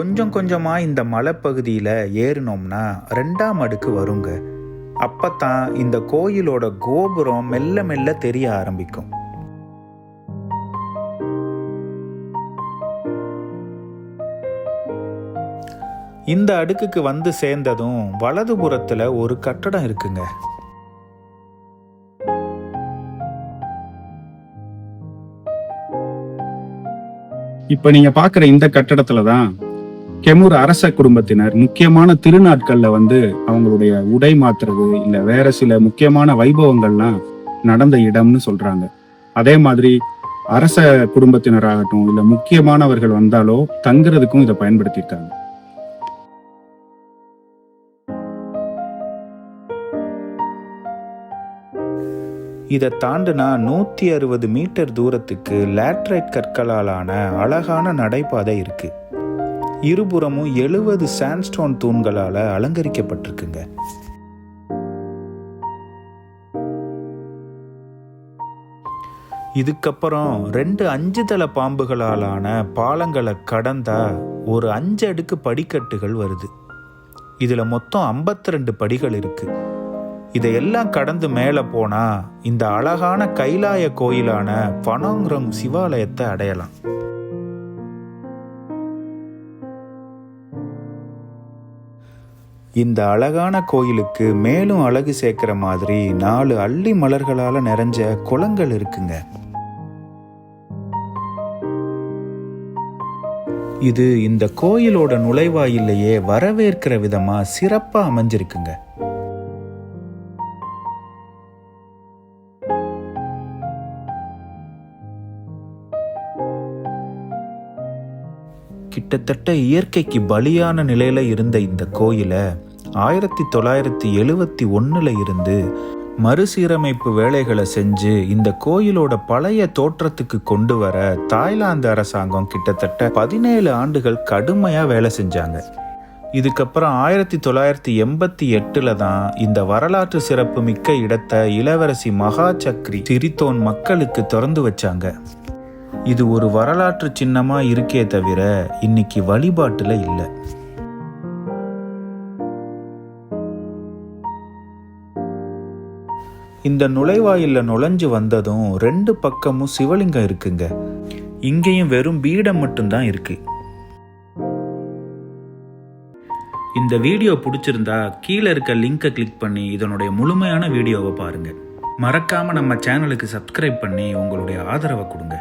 கொஞ்சம் கொஞ்சமாக இந்த மலைப்பகுதியில் ஏறினோம்னா 2ஆம் அடுக்கு வருங்க. அப்பத்தான் இந்த கோயிலோட கோபுரம் மெல்ல மெல்ல தெரிய ஆரம்பிக்கும். இந்த அடுக்குக்கு வந்து சேர்ந்ததும் வலதுபுறத்துல ஒரு கட்டடம் இருக்குங்க. இப்ப நீங்க பாக்குற இந்த கட்டடத்துலதான் கெமூர் அரச குடும்பத்தினர் முக்கியமான திருநாட்கள்ல வந்து அவங்களுடைய உடை மாத்துறது இல்ல வேற சில முக்கியமான வைபவங்கள்லாம் நடந்த இடம்னு சொல்றாங்க. அதே மாதிரி அரச குடும்பத்தினராகட்டும் இல்ல முக்கியமானவர்கள் வந்தாலோ தங்குறதுக்கும் இதை பயன்படுத்தியிருக்காங்க. இதை தாண்டினா 160 மீட்டர் தூரத்துக்கு லேட்ரைட் கற்களாலான அழகான நடைபாதை இருக்கு. இருபுறமும் 70 சாண்ட்ஸ்டோன் தூண்களால அலங்கரிக்கப்பட்டிருக்குங்க. இதுக்கப்புறம் 2 5 தள பாம்புகளாலான பாலங்களை கடந்தா ஒரு 5 அடுக்கு படிக்கட்டுகள் வருது. இதுல மொத்தம் 52 படிகள் இருக்கு. இதையெல்லாம் கடந்து மேலே போனா இந்த அழகான கைலாய கோயிலான பனோங்ரம் சிவாலயத்தை அடையலாம். இந்த அழகான கோயிலுக்கு மேலும் அழகு சேர்க்கிற மாதிரி 4 அல்லி மலர்களால நிறைஞ்ச குளங்கள் இருக்குங்க. இது இந்த கோயிலோட நுழைவாயிலேயே வரவேற்கிற விதமா சிறப்பா அமைஞ்சிருக்குங்க. கிட்டத்தட்ட இயற்கைக்கு பலியான நிலையில இருந்த இந்த கோயிலை 1971 இருந்து மறுசீரமைப்பு வேலைகளை செஞ்சு இந்த கோயிலோட பழைய தோற்றத்துக்கு கொண்டு வர தாய்லாந்து அரசாங்கம் கிட்டத்தட்ட 17 ஆண்டுகள் கடுமையா வேலை செஞ்சாங்க. இதுக்கப்புறம் 1988 தான் இந்த வரலாற்று சிறப்பு மிக்க இடத்தை இளவரசி மகா சக்ரி திரித்தோன் மக்களுக்கு திறந்து வச்சாங்க. இது ஒரு வரலாற்று சின்னமா இருக்கே தவிர இன்னைக்கு வழிபாட்டுல இல்லை. இந்த நுழைவாயில்ல நுழைஞ்சு வந்ததும் 2 பக்கமும் சிவலிங்கம் இருக்குங்க. இங்கேயும் வெறும் பீடம் மட்டும்தான் இருக்கு. இந்த வீடியோ பிடிச்சிருந்தா கீழே இருக்க லிங்கை கிளிக் பண்ணி இதனுடைய முழுமையான வீடியோவை பாருங்க. மறக்காம நம்ம சேனலுக்கு சப்ஸ்கிரைப் பண்ணி உங்களுடைய ஆதரவை கொடுங்க.